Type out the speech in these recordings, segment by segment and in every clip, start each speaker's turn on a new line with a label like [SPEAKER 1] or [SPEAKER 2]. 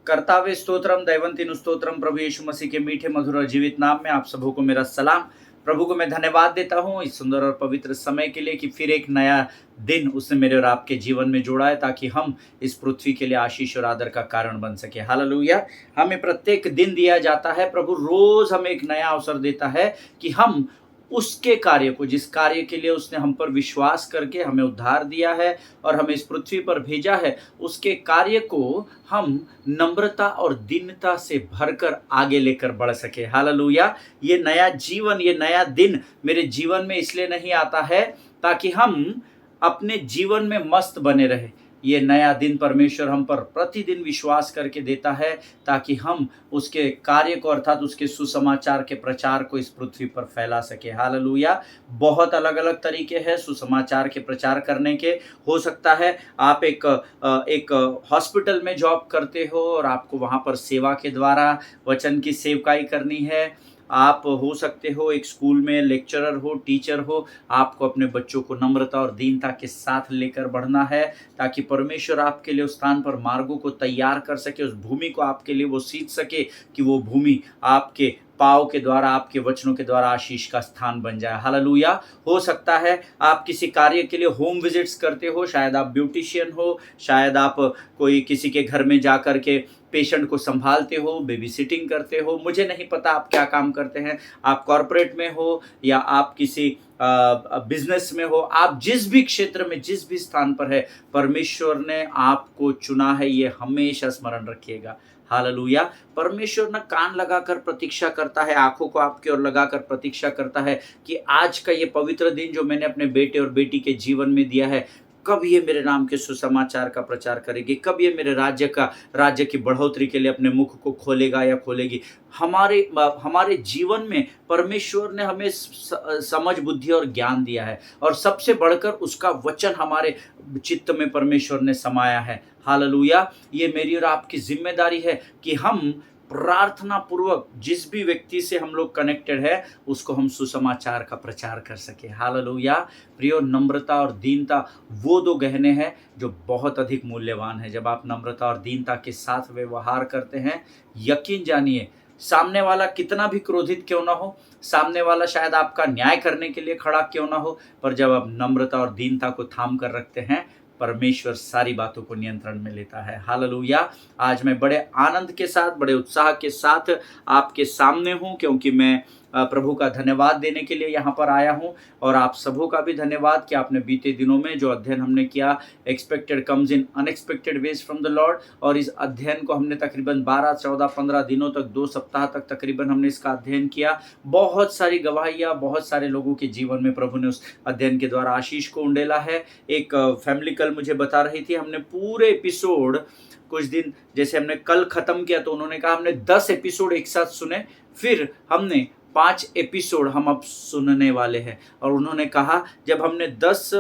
[SPEAKER 1] कर्तावे स्तोत्रम दैवंतिन स्तोत्रम प्रभु यीशु मसीह के मीठे मधुर और जीवित नाम में आप सबों को मेरा सलाम। प्रभु को मैं धन्यवाद देता हूँ इस सुंदर और पवित्र समय के लिए कि फिर एक नया दिन उसने मेरे और आपके जीवन में जोड़ा है ताकि हम इस पृथ्वी के लिए आशीष और आदर का कारण बन सके। हालेलुया। हमें प्रत्येक दिन दिया जाता है, प्रभु रोज हमें एक नया अवसर देता है कि हम उसके कार्य को, जिस कार्य के लिए उसने हम पर विश्वास करके हमें उद्धार दिया है और हमें इस पृथ्वी पर भेजा है, उसके कार्य को हम नम्रता और दीनता से भरकर आगे लेकर बढ़ सके। हालेलुया। ये नया जीवन, ये नया दिन मेरे जीवन में इसलिए नहीं आता है ताकि हम अपने जीवन में मस्त बने रहे। ये नया दिन परमेश्वर हम पर प्रतिदिन विश्वास करके देता है ताकि हम उसके कार्य को, अर्थात उसके सुसमाचार के प्रचार को इस पृथ्वी पर फैला सके। हालेलुया। बहुत अलग अलग तरीके हैं सुसमाचार के प्रचार करने के। हो सकता है आप एक हॉस्पिटल में जॉब करते हो और आपको वहाँ पर सेवा के द्वारा वचन की सेवकाई करनी है। आप हो सकते हो एक स्कूल में लेक्चरर हो, टीचर हो, आपको अपने बच्चों को नम्रता और दीनता के साथ लेकर बढ़ना है ताकि परमेश्वर आपके लिए उस स्थान पर मार्गों को तैयार कर सके, उस भूमि को आपके लिए वो सींच सके कि वो भूमि आपके पाँव के द्वारा, आपके वचनों के द्वारा आशीष का स्थान बन जाए। हालेलुया। हो सकता है आप किसी कार्य के लिए होम विजिट्स करते हो, शायद आप ब्यूटिशियन हो, शायद आप कोई किसी के घर में जाकर के पेशेंट को संभालते हो, बेबी सिटिंग करते हो, मुझे नहीं पता आप क्या काम करते हैं। आप कॉर्पोरेट में हो या आप किसी बिजनेस में हो, आप जिस भी क्षेत्र में, जिस भी स्थान पर है, परमेश्वर ने आपको चुना है, ये हमेशा स्मरण रखिएगा। हालेलुया। परमेश्वर ना कान लगाकर प्रतीक्षा करता है, आंखों को आपकी ओर लगाकर प्रतीक्षा करता है कि आज का ये पवित्र दिन जो मैंने अपने बेटे और बेटी के जीवन में दिया है, कब ये मेरे नाम के सुसमाचार का प्रचार करेगी, कब ये मेरे राज्य की बढ़ोतरी के लिए अपने मुख को खोलेगा या खोलेगी। हमारे जीवन में परमेश्वर ने हमें समझ, बुद्धि और ज्ञान दिया है और सबसे बढ़कर उसका वचन हमारे चित्त में परमेश्वर ने समाया है। हालेलुया। ये मेरी और आपकी जिम्मेदारी है कि हम प्रार्थना पूर्वक जिस भी व्यक्ति से हम लोग कनेक्टेड है उसको हम सुसमाचार का प्रचार कर सके। हालेलुया। प्रियो, नम्रता और दीनता वो दो गहने हैं जो बहुत अधिक मूल्यवान है। जब आप नम्रता और दीनता के साथ व्यवहार करते हैं, यकीन जानिए सामने वाला कितना भी क्रोधित क्यों ना हो, सामने वाला शायद आपका न्याय करने के लिए खड़ा क्यों ना हो, पर जब आप नम्रता और दीनता को थाम कर रखते हैं, परमेश्वर सारी बातों को नियंत्रण में लेता है। हालेलुया। आज मैं बड़े आनंद के साथ, बड़े उत्साह के साथ आपके सामने हूं क्योंकि मैं प्रभु का धन्यवाद देने के लिए यहाँ पर आया हूँ और आप सबों का भी धन्यवाद कि आपने बीते दिनों में जो अध्ययन हमने किया, expected comes in unexpected veg from the Lord, और इस अध्ययन को हमने तकरीबन 12, 14, 15 दिनों तक, 2 सप्ताह तक तकरीबन हमने इसका अध्ययन किया। बहुत सारी गवाहियाँ, बहुत सारे लोगों के जीवन में प्रभु ने उस अध्ययन के द्वारा आशीष को उंडेला है। एक फैमिली कल मुझे बता रही थी, हमने पूरे एपिसोड कुछ दिन, जैसे हमने कल खत्म किया तो उन्होंने कहा हमने 10 एपिसोड एक साथ सुने, फिर हमने 5 एपिसोड हम अब सुनने वाले हैं। और उन्होंने कहा जब हमने 10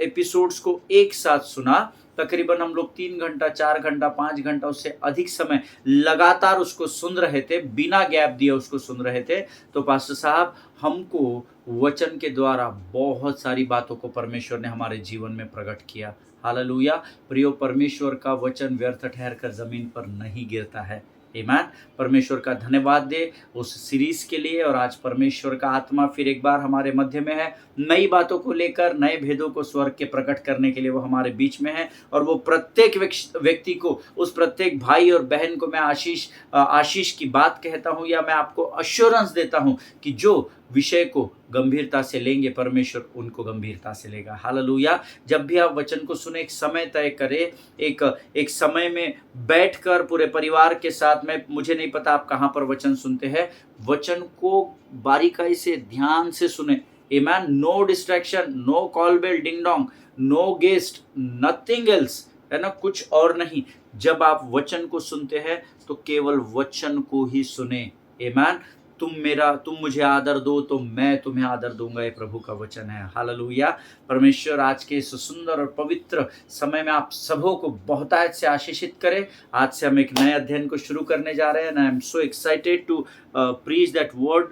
[SPEAKER 1] एपिसोड्स को एक साथ सुना, तकरीबन हम लोग 3 घंटा, 4 घंटा, 5 घंटा, उससे अधिक समय लगातार उसको सुन रहे थे, बिना गैप दिए उसको सुन रहे थे। तो पास्टर साहब, हमको वचन के द्वारा बहुत सारी बातों को परमेश्वर ने हमारे जीवन में प्रकट किया। हालेलुया। प्रियो, परमेश्वर का वचन व्यर्थ ठहर कर जमीन पर नहीं गिरता है। आमीन। परमेश्वर का धन्यवाद दे उस सीरीज के लिए। और आज परमेश्वर का आत्मा फिर एक बार हमारे मध्य में है, नई बातों को लेकर, नए भेदों को स्वर्ग के प्रकट करने के लिए वो हमारे बीच में है। और वो प्रत्येक व्यक्ति को, उस प्रत्येक भाई और बहन को मैं आशीष की बात कहता हूँ, या मैं आपको अश्योरेंस देता हूँ कि जो विषय को गंभीरता से लेंगे, परमेश्वर उनको गंभीरता से लेगा। हालेलुया। जब भी आप वचन को सुने, एक समय तय करें, एक समय में बैठकर पूरे परिवार के साथ में, मुझे नहीं पता आप कहाँ पर वचन सुनते हैं, वचन को बारीकाई से, ध्यान से सुने। आमीन। No distraction, no call bell ding dong, no guest, nothing else, है ना, कुछ और नहीं। जब आप वचन को सुनते हैं तो केवल वचन को ही सुने। आमीन। तुम मुझे आदर दो तो मैं तुम्हें आदर दूंगा, ये प्रभु का वचन है। हालेलुया। परमेश्वर आज के इस सुंदर और पवित्र समय में आप सबों को बहुतायत से आशीषित करे। आज से हम एक नए अध्ययन को शुरू करने जा रहे हैं। I am so excited to preach that word.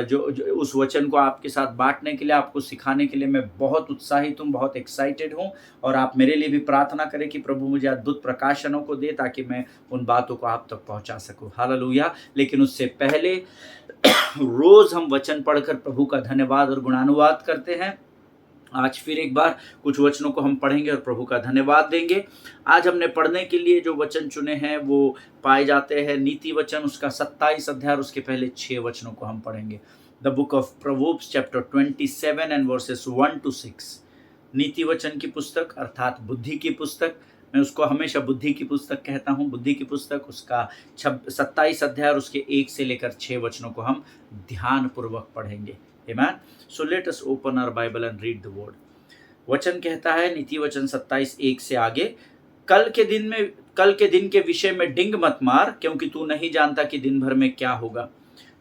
[SPEAKER 1] जो उस वचन को आपके साथ बांटने के लिए, आपको सिखाने के लिए मैं बहुत उत्साहित हूँ, बहुत एक्साइटेड हूँ। और आप मेरे लिए भी प्रार्थना करें कि प्रभु मुझे अद्भुत प्रकाशनों को दे, ताकि मैं उन बातों को आप तक पहुंचा सकूं। हालेलुया। लेकिन उससे पहले रोज हम वचन पढ़कर प्रभु का धन्यवाद और गुणानुवाद करते हैं। आज फिर एक बार कुछ वचनों को हम पढ़ेंगे और प्रभु का धन्यवाद देंगे। आज हमने पढ़ने के लिए जो वचन चुने हैं वो पाए जाते हैं नीति वचन, उसका 27 अध्याय और उसके पहले 6 वचनों को हम पढ़ेंगे। The book of proverbs chapter 27 and versus 1 to 6। नीति वचन की पुस्तक अर्थात बुद्धि की पुस्तक, मैं उसको हमेशा बुद्धि की पुस्तक कहता हूँ। बुद्धि की पुस्तक उसका 27 अध्याय और उसके 1 से लेकर 6 वचनों को हम ध्यान पूर्वक पढ़ेंगे। Amen. So let us open our Bible and read the word. वचन कहता है, नीति वचन 27:1 से आगे, कल के दिन के विषय में डिंग मत मार, क्योंकि तू नहीं जानता कि दिन भर में क्या होगा।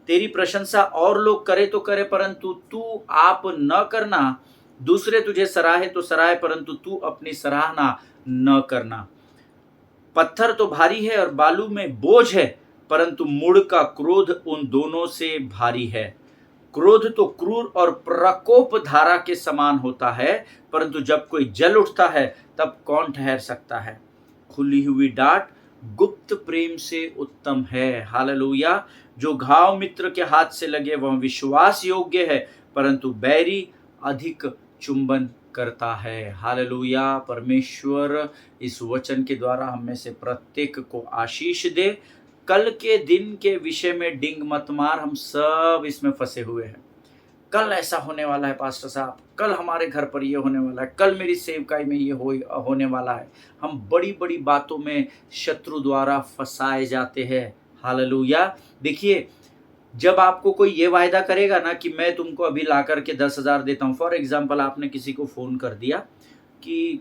[SPEAKER 1] तेरी प्रशंसा और लोग करे तो करे, परंतु तू आप न करना। दूसरे तुझे सराहे तो सराहे, परंतु तू अपनी सराहना न करना। पत्थर तो भारी है और बालू में बोझ है, परंतु मूढ़ का क्रोध उन दोनों से भारी है। क्रोध तो क्रूर और प्रकोप धारा के समान होता है, परंतु जब कोई जल उठता है तब कौन ठहर सकता है। खुली हुई डांट गुप्त प्रेम से उत्तम है। हालेलुया। जो घाव मित्र के हाथ से लगे वह विश्वास योग्य है, परंतु बैरी अधिक चुंबन करता है। हालेलुया। परमेश्वर इस वचन के द्वारा हम में से प्रत्येक को आशीष दे। कल के दिन के विषय में डिंग मत मार, हम सब इसमें फंसे हुए हैं। कल ऐसा होने वाला है पास्टर साहब, कल हमारे घर पर ये होने वाला है, कल मेरी सेवकाई में ये होने वाला है। हम बड़ी बड़ी बातों में शत्रु द्वारा फंसाए जाते हैं। हालेलुया। देखिए, जब आपको कोई ये वायदा करेगा ना कि मैं तुमको अभी ला करके 10,000 देता हूँ। फॉर एग्जाम्पल, आपने किसी को फोन कर दिया कि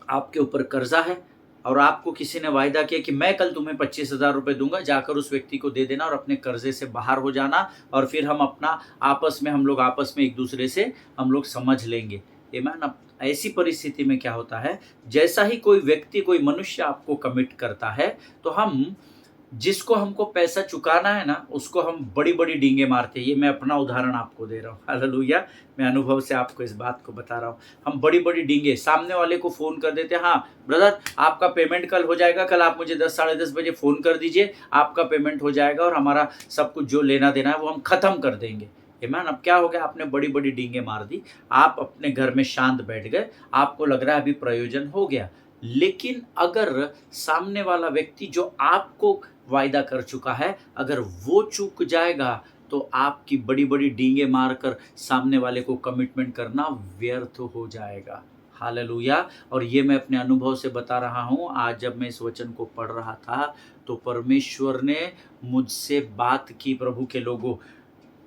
[SPEAKER 1] आपके ऊपर कर्जा है और आपको किसी ने वायदा किया कि मैं कल तुम्हें 25,000 रुपये दूंगा, जाकर उस व्यक्ति को दे देना और अपने कर्जे से बाहर हो जाना, और फिर हम लोग आपस में एक दूसरे से हम लोग समझ लेंगे। आमीन। अब ऐसी परिस्थिति में क्या होता है, जैसा ही कोई व्यक्ति, कोई मनुष्य आपको कमिट करता है, तो हम जिसको हमको पैसा चुकाना है ना, उसको हम बड़ी बड़ी डींगे मारते हैं। ये मैं अपना उदाहरण आपको दे रहा हूँ। हालेलुया। मैं अनुभव से आपको इस बात को बता रहा हूँ। हम बड़ी बड़ी डींगे सामने वाले को फ़ोन कर देते हैं, हाँ ब्रदर आपका पेमेंट कल हो जाएगा, कल आप मुझे 10 साढ़े 10 बजे फ़ोन कर दीजिए, आपका पेमेंट हो जाएगा और हमारा सब कुछ जो लेना देना है वो हम ख़त्म कर देंगे। आमीन। अब क्या हो गया, आपने बड़ी बड़ी डींगे मार दी, आप अपने घर में शांत बैठ गए, आपको लग रहा है अभी प्रयोजन हो गया। लेकिन अगर सामने वाला व्यक्ति जो आपको वायदा कर चुका है, अगर वो चूक जाएगा, तो आपकी बड़ी बड़ी डींगे मारकर सामने वाले को कमिटमेंट करना व्यर्थ हो जाएगा। हालेलुया। और ये मैं अपने अनुभव से बता रहा हूँ। आज जब मैं इस वचन को पढ़ रहा था तो परमेश्वर ने मुझसे बात की, प्रभु के लोगों,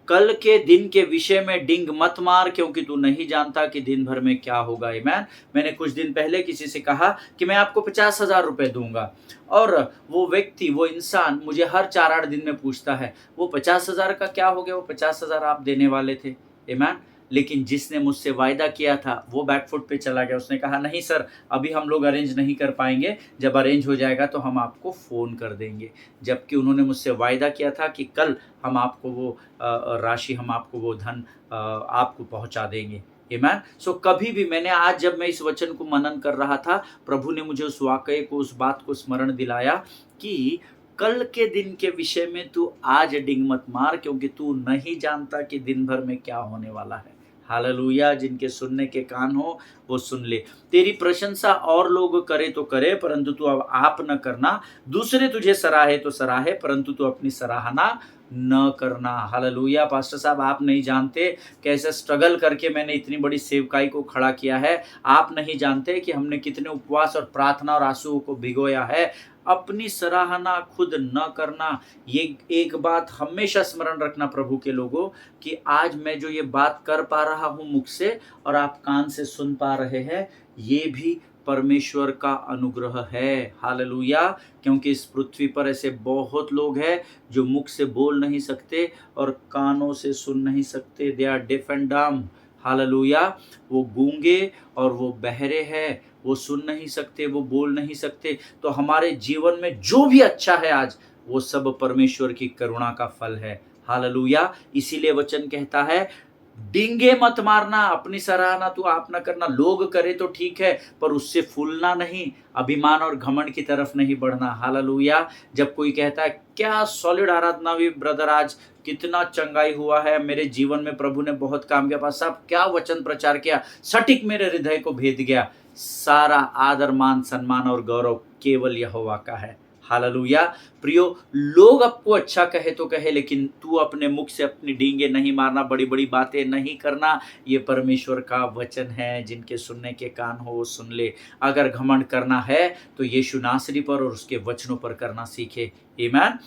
[SPEAKER 1] कल के दिन के विषय में डिंग मत मार, क्योंकि तू नहीं जानता कि दिन भर में क्या होगा। आमीन। मैंने कुछ दिन पहले किसी से कहा कि मैं आपको 50,000 रुपये दूंगा, और वो व्यक्ति, वो इंसान मुझे हर 4-8 दिन में पूछता है, वो 50,000 का क्या हो गया, वो 50,000 आप देने वाले थे। आमीन। लेकिन जिसने मुझसे वायदा किया था वो बैकफुट पे चला गया। उसने कहा नहीं सर, अभी हम लोग अरेंज नहीं कर पाएंगे, जब अरेंज हो जाएगा तो हम आपको फ़ोन कर देंगे। जबकि उन्होंने मुझसे वायदा किया था कि कल हम आपको वो राशि, हम आपको वो धन आपको पहुंचा देंगे। आमीन। सो कभी भी मैंने, आज जब मैं इस वचन को मनन कर रहा था, प्रभु ने मुझे उस वाकये को, उस बात को स्मरण दिलाया कि कल के दिन के विषय में तू आज डिंग मत मार, क्योंकि तू नहीं जानता कि दिन भर में क्या होने वाला है। हालेलुया। जिनके सुनने के कान हो वो सुन ले। तेरी प्रशंसा और लोग करे तो करे, परंतु तू अब आप न करना। दूसरे तुझे सराहे तो सराहे, परंतु तू अपनी सराहना न करना। हालेलुया। पास्टर साहब, आप नहीं जानते कैसे स्ट्रगल करके मैंने इतनी बड़ी सेवकाई को खड़ा किया है। आप नहीं जानते कि हमने कितने उपवास और प्रार्थना और आंसुओं को भिगोया है। अपनी सराहना खुद न करना। ये एक बात हमेशा स्मरण रखना प्रभु के लोगों, कि आज मैं जो ये बात कर पा रहा हूँ मुख से और आप कान से सुन पा रहे हैं, ये भी परमेश्वर का अनुग्रह है। हालेलुया। क्योंकि इस पृथ्वी पर ऐसे बहुत लोग हैं जो मुख से बोल नहीं सकते और कानों से सुन नहीं सकते। They are deaf and dumb. हालेलुया। वो गूंगे और वो बहरे हैं, वो सुन नहीं सकते, वो बोल नहीं सकते। तो हमारे जीवन में जो भी अच्छा है आज, वो सब परमेश्वर की करुणा का फल है। हालेलुया। इसीलिए वचन कहता है, डींगे मत मारना, अपनी सराहना तू आप ना करना। लोग करे तो ठीक है, पर उससे फूलना नहीं, अभिमान और घमंड की तरफ नहीं बढ़ना। हालेलुया। जब कोई कहता है क्या सॉलिड आराधना हुई ब्रदर, आज कितना चंगाई हुआ है, मेरे जीवन में प्रभु ने बहुत काम किया, पास साहब क्या वचन प्रचार किया, सटीक मेरे हृदय को भेद गया। सारा आदर मान सम्मान और गौरव केवल यहोवा का है। हालेलुया। प्रियो, लोग आपको अच्छा कहे तो कहे, लेकिन तू अपने मुख से अपनी डींगे नहीं मारना, बड़ी बड़ी बातें नहीं करना। ये परमेश्वर का वचन है, जिनके सुनने के कान हो वो सुन ले। अगर घमंड करना है तो यीशु नासरी पर और उसके वचनों पर करना सीखे। आमीन।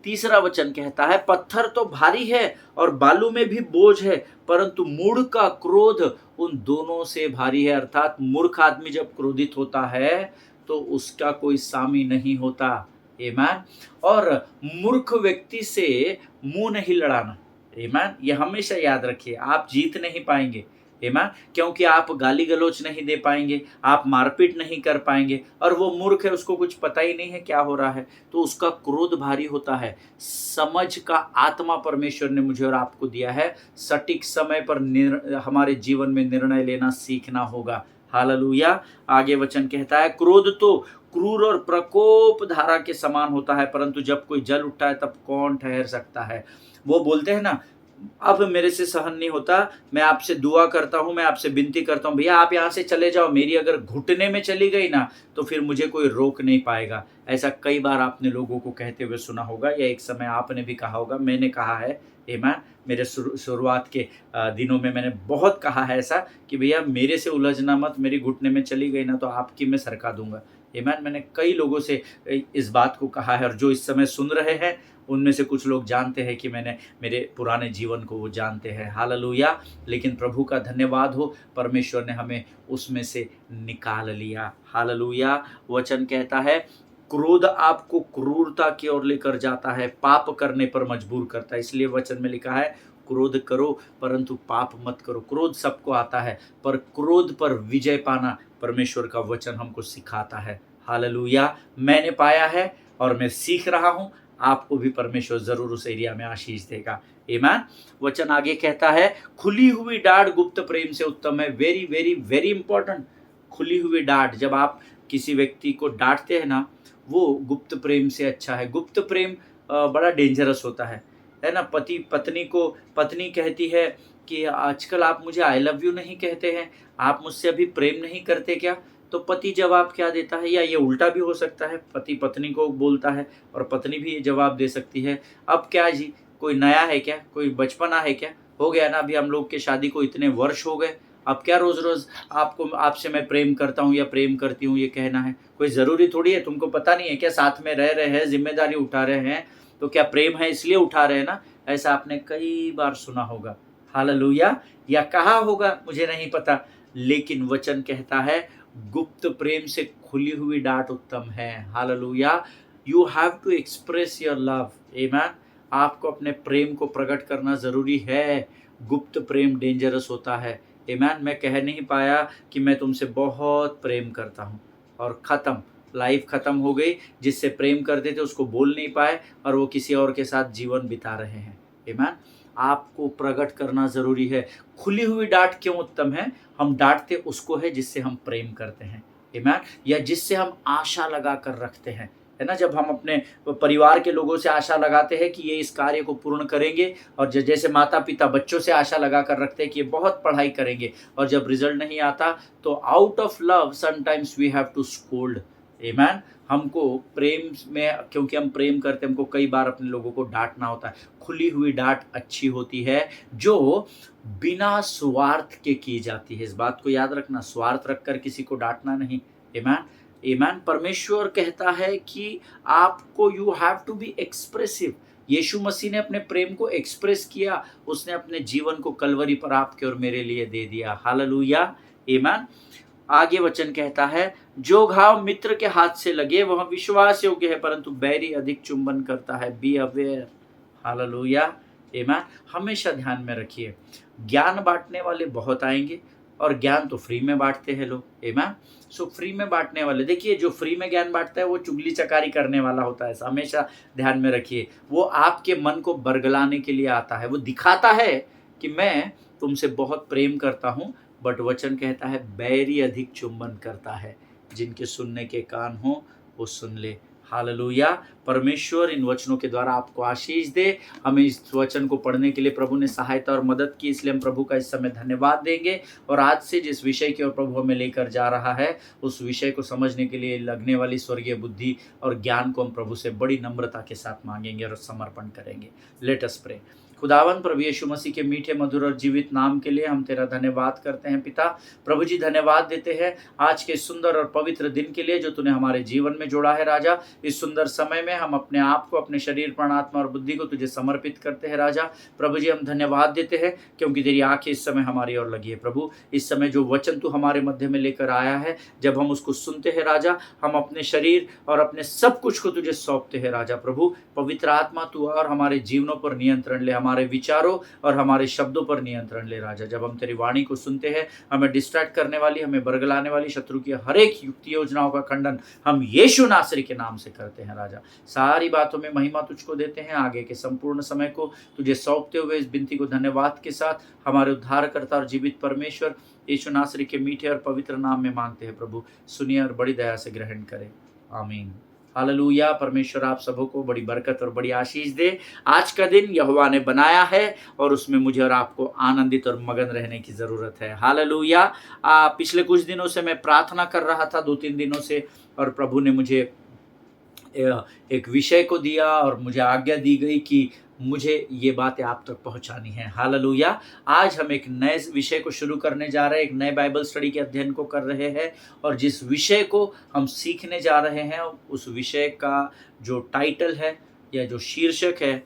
[SPEAKER 1] तीसरा वचन कहता है, पत्थर तो भारी है और बालू में भी बोझ है, परंतु मूढ़ का क्रोध उन दोनों से भारी है। अर्थात मूर्ख आदमी जब क्रोधित होता है तो उसका कोई सामी नहीं होता। आमीन। और मूर्ख व्यक्ति से मुंह नहीं लड़ाना। आमीन। ये हमेशा याद रखिए, आप जीत नहीं पाएंगे। आमीन। क्योंकि आप गाली गलौच नहीं दे पाएंगे, आप मारपीट नहीं कर पाएंगे, और वो मूर्ख है, उसको कुछ पता ही नहीं है क्या हो रहा है, तो उसका क्रोध भारी होता है। समझ का आत्मा परमेश्वर ने मुझे और आपको दिया है। सटीक समय पर हमारे जीवन में निर्णय लेना सीखना होगा। हालेलुया। आगे वचन कहता है, क्रोध तो क्रूर और प्रकोप धारा के समान होता है, परंतु जब कोई जल उठता है तब कौन ठहर सकता है। वो बोलते हैं ना, अब मेरे से सहन नहीं होता, मैं आपसे दुआ करता हूँ, मैं आपसे विनती करता हूँ, भैया आप यहाँ से चले जाओ, मेरी अगर घुटने में चली गई ना तो फिर मुझे कोई रोक नहीं पाएगा। ऐसा कई बार आपने लोगों को कहते हुए सुना होगा, या एक समय आपने भी कहा होगा, मैंने कहा है। आमीन। मेरे शुरुआत के दिनों में मैंने बहुत कहा है ऐसा कि भैया मेरे से उलझना मत, मेरी घुटने में चली गई ना तो आपकी मैं सरका दूंगा। आमीन। मैंने कई लोगों से इस बात को कहा है, और जो इस समय सुन रहे हैं उनमें से कुछ लोग जानते हैं कि मैंने मेरे पुराने जीवन को वो जानते हैं। हालेलुया। लेकिन प्रभु का धन्यवाद हो, परमेश्वर ने हमें उसमें से निकाल लिया। हालेलुया। वचन कहता है, क्रोध आपको क्रूरता की ओर लेकर जाता है, पाप करने पर मजबूर करता है। इसलिए वचन में लिखा है, क्रोध करो परंतु पाप मत करो। क्रोध सबको आता है, पर क्रोध पर विजय पाना परमेश्वर का वचन हमको सिखाता है। हालेलुया। मैंने पाया है और मैं सीख रहा हूँ, आपको भी परमेश्वर जरूर उस एरिया में आशीष देगा। आमीन। वचन आगे कहता है, खुली हुई डांट गुप्त प्रेम से उत्तम है। Very very very important. खुली हुई डांट, जब आप किसी व्यक्ति को डांटते हैं ना, वो गुप्त प्रेम से अच्छा है। गुप्त प्रेम बड़ा डेंजरस होता है ना। पति पत्नी को, पत्नी कहती है कि आजकल आप मुझे आई लव यू नहीं कहते हैं, आप मुझसे अभी प्रेम नहीं करते क्या। तो पति जवाब क्या देता है, या ये उल्टा भी हो सकता है, पति पत्नी को बोलता है और पत्नी भी ये जवाब दे सकती है, अब क्या जी, कोई नया है क्या, कोई बचपना है क्या, हो गया ना, अभी हम लोग के शादी को इतने वर्ष हो गए, अब क्या रोज रोज आपसे मैं प्रेम करता हूँ या प्रेम करती हूँ ये कहना है। कोई ज़रूरी थोड़ी है, तुमको पता नहीं है क्या, साथ में रह रहे हैं, जिम्मेदारी उठा रहे हैं, तो क्या प्रेम है इसलिए उठा रहे हैं ना। ऐसा आपने कई बार सुना होगा। हालेलुया। या कहा होगा, मुझे नहीं पता, लेकिन वचन कहता है गुप्त प्रेम से खुली हुई डांट उत्तम है। हालेलुया। You have to express your love. आमीन। आपको अपने प्रेम को प्रकट करना ज़रूरी है। गुप्त प्रेम डेंजरस होता है। आमीन। मैं कह नहीं पाया कि मैं तुमसे बहुत प्रेम करता हूँ, और ख़त्म, लाइफ ख़त्म हो गई। जिससे प्रेम करते थे उसको बोल नहीं पाए और वो किसी और के साथ जीवन बिता रहे हैं। आमीन। आपको प्रकट करना ज़रूरी है। खुली हुई डांट क्यों उत्तम है, हम डांटते उसको है जिससे हम प्रेम करते हैं। आमीन। या जिससे हम आशा लगा कर रखते हैं, है ना। जब हम अपने परिवार के लोगों से आशा लगाते हैं कि ये इस कार्य को पूर्ण करेंगे, और जैसे माता पिता बच्चों से आशा लगा कर रखते हैं कि ये बहुत पढ़ाई करेंगे, और जब रिजल्ट नहीं आता तो out of love sometimes we have to scold. आमीन। हमको प्रेम में, क्योंकि हम प्रेम करते हैं, हमको कई बार अपने लोगों को डांटना होता है। खुली हुई डांट अच्छी होती है, जो बिना स्वार्थ के की जाती है। इस बात को याद रखना, स्वार्थ रखकर किसी को डांटना नहीं। आमीन। आमीन। परमेश्वर कहता है कि आपको you have to be expressive. Yeshu Masih ने अपने प्रेम को एक्सप्रेस किया, उसने अपने जीवन को कलवरी पर आपके और मेरे लिए दे दिया। हालेलुया। आमीन। आगे वचन कहता है, जो घाव मित्र के हाथ से लगे वह विश्वास योग्य है, परंतु बैरी अधिक चुंबन करता है। Be aware. हालेलुया, आमीन। हमेशा ध्यान में रखिए, ज्ञान बांटने वाले बहुत आएंगे, और ज्ञान तो फ्री में बांटते हैं लोग, आमीन। सो फ्री में बांटने वाले, देखिए जो फ्री में ज्ञान बांटता है वो चुगली चकारी करने वाला होता है, हमेशा ध्यान में रखिए। वो आपके मन को बरगलाने के लिए आता है, वो दिखाता है कि मैं तुमसे बहुत प्रेम करता हूँ, बट वचन कहता है बैरी अधिक चुंबन करता है। जिनके सुनने के कान हो वो सुन ले। हालेलुया। परमेश्वर इन वचनों के द्वारा आपको आशीष दे। हमें इस वचन को पढ़ने के लिए प्रभु ने सहायता और मदद की, इसलिए हम प्रभु का इस समय धन्यवाद देंगे। और आज से जिस विषय की ओर प्रभु हमें लेकर जा रहा है, उस विषय को समझने के लिए लगने वाली स्वर्गीय बुद्धि और ज्ञान को हम प्रभु से बड़ी नम्रता के साथ मांगेंगे और समर्पण करेंगे। Let us pray. खुदावन प्रभु यीशु मसीह के मीठे मधुर और जीवित नाम के लिए हम तेरा धन्यवाद करते हैं पिता। प्रभु जी धन्यवाद देते हैं आज के सुंदर और पवित्र दिन के लिए जो तूने हमारे जीवन में जोड़ा है राजा। इस सुंदर समय में हम अपने आप को, अपने शरीर, प्राण, आत्मा और बुद्धि को तुझे समर्पित करते हैं राजा। प्रभु जी हम धन्यवाद देते हैं क्योंकि तेरी आंखें इस समय हमारी ओर लगी है। प्रभु इस समय जो वचन तू हमारे मध्य में लेकर आया है, जब हम उसको सुनते हैं राजा, हम अपने शरीर और अपने सब कुछ को तुझे सौंपते हैं राजा। प्रभु पवित्र आत्मा तू और हमारे जीवनों पर नियंत्रण ले, हमारे विचारों और हमारे शब्दों पर नियंत्रण ले राजा। जब हम तेरी वाणी को सुनते हैं, हमें डिस्ट्रैक्ट करने वाली, हमें बरगलाने वाली शत्रु की हर एक युक्ति योजनाओं का खंडन हम यीशु नासरी के नाम से करते हैं राजा। सारी बातों में महिमा तुझको देते हैं। आगे के संपूर्ण समय को तुझे सौंपते हुए इस विनती को धन्यवाद के साथ हमारे उद्धारकर्ता और जीवित परमेश्वर यीशु नासरी के मीठे और पवित्र नाम में मांगते हैं। प्रभु सुनिए और बड़ी दया से ग्रहण करें, आमीन। हालेलुया। परमेश्वर आप सबों को बड़ी बरकत और बड़ी आशीष दे। आज का दिन यहोवा ने बनाया है और उसमें मुझे और आपको आनंदित और मगन रहने की ज़रूरत है। हालेलुया। पिछले कुछ दिनों से मैं प्रार्थना कर रहा था, 2-3 दिनों से, और प्रभु ने मुझे एक विषय को दिया और मुझे आज्ञा दी गई कि मुझे ये बातें आप तक पहुंचानी है। हालेलुया। आज हम एक नए विषय को शुरू करने जा रहे हैं, एक नए बाइबल स्टडी के अध्ययन को कर रहे हैं, और जिस विषय को हम सीखने जा रहे हैं उस विषय का जो टाइटल है या जो शीर्षक है,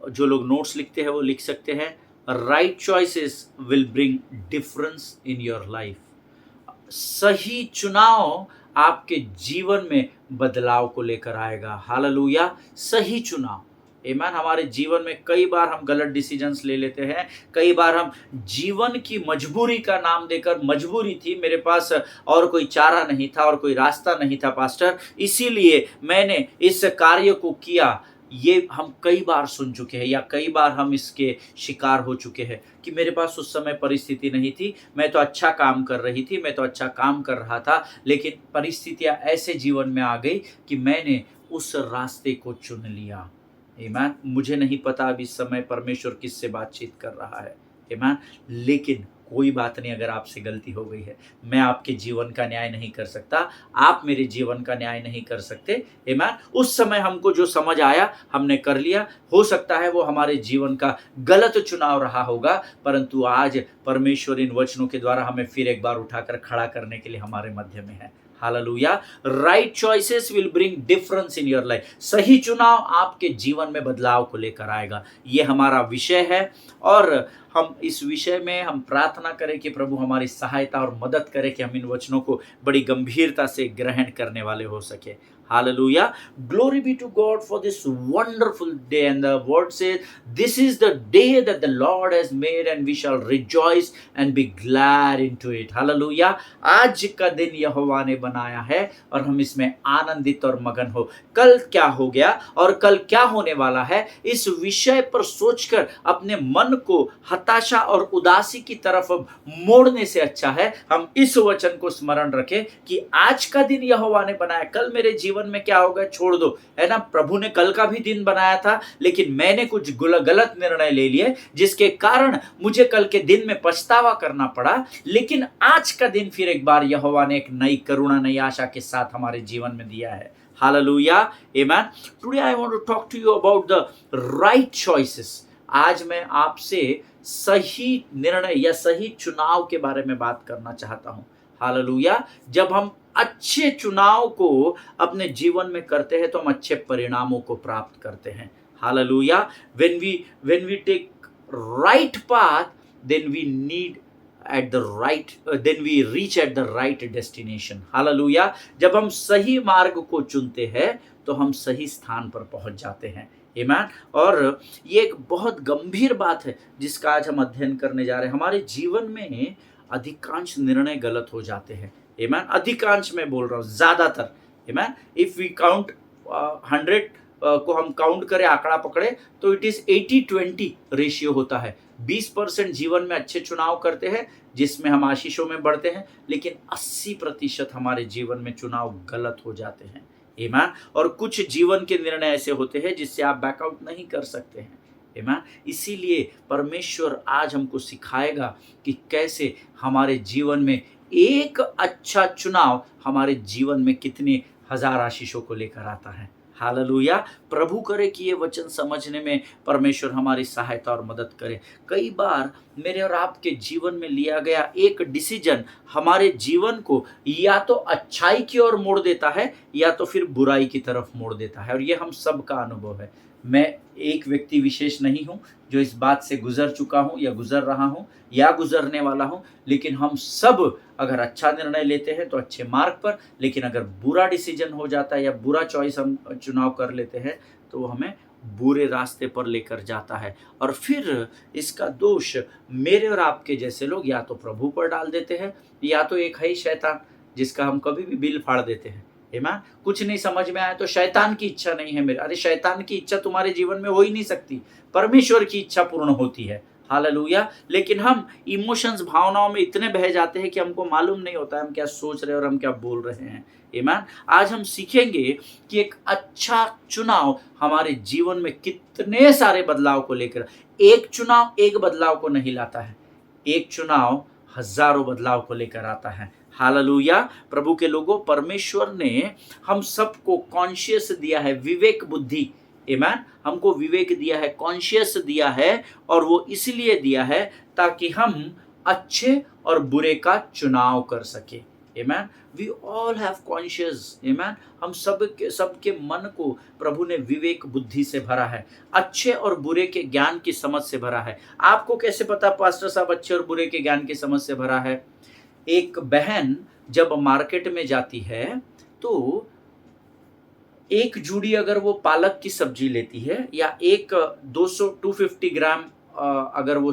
[SPEAKER 1] जो लोग नोट्स लिखते हैं वो लिख सकते हैं, right choices will bring difference in your life. सही चुनाव आपके जीवन में बदलाव को लेकर आएगा। हालेलुया। सही चुनाव, आमीन। हमारे जीवन में कई बार हम गलत डिसीजंस ले लेते हैं। कई बार हम जीवन की मजबूरी का नाम देकर, मजबूरी थी, मेरे पास और कोई चारा नहीं था और कोई रास्ता नहीं था पास्टर, इसीलिए मैंने इस कार्य को किया। ये हम कई बार सुन चुके हैं या कई बार हम इसके शिकार हो चुके हैं कि मेरे पास उस समय परिस्थिति नहीं थी, मैं तो अच्छा काम कर रही थी, मैं तो अच्छा काम कर रहा था, लेकिन परिस्थितियां ऐसे जीवन में आ गई कि मैंने उस रास्ते को चुन लिया। आमीन। मुझे नहीं पता अब इस समय परमेश्वर किससे बातचीत कर रहा है, आमीन। लेकिन कोई बात नहीं, अगर आपसे गलती हो गई है, मैं आपके जीवन का न्याय नहीं कर सकता, आप मेरे जीवन का न्याय नहीं कर सकते, आमीन। उस समय हमको जो समझ आया हमने कर लिया। हो सकता है वो हमारे जीवन का गलत चुनाव रहा होगा, परंतु आज परमेश्वर इन वचनों के द्वारा हमें फिर एक बार उठाकर खड़ा करने के लिए हमारे मध्य में है। Hallelujah. Right choices will bring difference in your life. सही चुनाव आपके जीवन में बदलाव को लेकर आएगा। ये हमारा विषय है और हम इस विषय में हम प्रार्थना करें कि प्रभु हमारी सहायता और मदद करे कि हम इन वचनों को बड़ी गंभीरता से ग्रहण करने वाले हो सके। Hallelujah. Glory be to God for this wonderful day. And the word says, this is the day that the Lord has made and we shall rejoice and be glad into it. Hallelujah. आज का दिन यहोवा ने बनाया है और हम इसमें आनंदित और मगन हो। कल क्या हो गया और कल क्या होने वाला है, इस विषय पर सोचकर अपने मन को हताशा और उदासी की तरफ मोड़ने से अच्छा है हम इस वचन को स्मरण रखें कि आज का दिन यहोवा ने बनाया। कल मेरे जीवन में क्या होगा छोड़ दो, है ना। प्रभु ने कल का भी दिन बनाया था, लेकिन मैंने कुछ गलत निर्णय ले लिए जिसके कारण मुझे कल के दिन में पछतावा करना पड़ा। लेकिन आज का दिन फिर एक बार यहोवा ने एक नई करुणा, नई आशा के साथ हमारे जीवन में दिया है। Hallelujah, amen. Today I want to talk to you about the right choices. आज मैं आपसे सही निर्णय या सही चुनाव के बारे में बात करना चाहता हूँ। हालेलुया। जब हम अच्छे चुनाव को अपने जीवन में करते हैं तो हम अच्छे परिणामों को प्राप्त करते हैं। Hallelujah. When we take right path, then we need at the right then we reach at the right destination. Hallelujah. जब हम सही मार्ग को चुनते हैं तो हम सही स्थान पर पहुंच जाते हैं। आमीन। और ये एक बहुत गंभीर बात है जिसका आज हम अध्ययन करने जा रहे हैं। हमारे जीवन में अधिकांश निर्णय गलत हो जाते हैं। आमीन। अधिकांश मैं बोल रहा हूँ, ज्यादातर। आमीन। इफ वी काउंट 100 को हम काउंट करें, आंकड़ा पकड़े, तो इट इज 80-20 रेशियो होता है। 20% जीवन में अच्छे चुनाव करते हैं जिसमें हम आशीषों में बढ़ते हैं, लेकिन 80% हमारे जीवन में चुनाव गलत हो जाते हैं। आमीन। और कुछ जीवन के निर्णय ऐसे होते हैं जिससे आप बैकआउट नहीं कर सकते हैं। आमीन। इसीलिए परमेश्वर आज हमको सिखाएगा कि कैसे हमारे जीवन में एक अच्छा चुनाव हमारे जीवन में कितने हजार आशीषों को लेकर आता है। हालेलुया। प्रभु करे कि ये वचन समझने में परमेश्वर हमारी सहायता और मदद करे। कई बार मेरे और आपके जीवन में लिया गया एक डिसीजन हमारे जीवन को या तो अच्छाई की ओर मोड़ देता है या तो फिर बुराई की तरफ मोड़ देता है, और ये हम सब का अनुभव है। मैं एक व्यक्ति विशेष नहीं हूँ जो इस बात से गुजर चुका हूँ या गुजर रहा हूँ या गुजरने वाला हूँ, लेकिन हम सब अगर अच्छा निर्णय लेते हैं तो अच्छे मार्ग पर, लेकिन अगर बुरा डिसीजन हो जाता है या बुरा चॉइस हम चुनाव कर लेते हैं तो वो हमें बुरे रास्ते पर लेकर जाता है। और फिर इसका दोष मेरे और आपके जैसे लोग या तो प्रभु पर डाल देते हैं या तो एक है ही शैतान जिसका हम कभी भी बिल फाड़ देते हैं। आमीन। कुछ नहीं समझ में आया तो शैतान की इच्छा नहीं है मेरे। अरे शैतान की इच्छा तुम्हारे जीवन में हो ही नहीं सकती, परमेश्वर की इच्छा पूर्ण होती है। हालेलुया। लेकिन हम इमोशंस, भावनाओं में इतने बह जाते हैं कि हमको मालूम नहीं होता है हम क्या सोच रहे हैं और हम क्या बोल रहे हैं। आमीन। आज हम सीखेंगे कि एक अच्छा चुनाव हमारे जीवन में कितने सारे बदलाव को लेकर, एक चुनाव एक बदलाव को नहीं लाता है, एक चुनाव हजारों बदलाव को लेकर आता है। हालेलुया। प्रभु के लोगों, परमेश्वर ने हम सबको कॉन्शियस दिया है, विवेक बुद्धि। आमीन। हमको विवेक दिया है, कॉन्शियस दिया है, और वो इसलिए दिया है ताकि हम अच्छे और बुरे का चुनाव कर सके। आमीन। We all have conscious. आमीन। हम सबके मन को प्रभु ने विवेक बुद्धि से भरा है, अच्छे और बुरे के ज्ञान की समझ से भरा है। आपको कैसे पता पास्टर साहब अच्छे और बुरे के ज्ञान की समझ से भरा है? एक बहन जब मार्केट में जाती है तो एक जूड़ी अगर वो पालक की सब्जी लेती है या एक 250 ग्राम अगर वो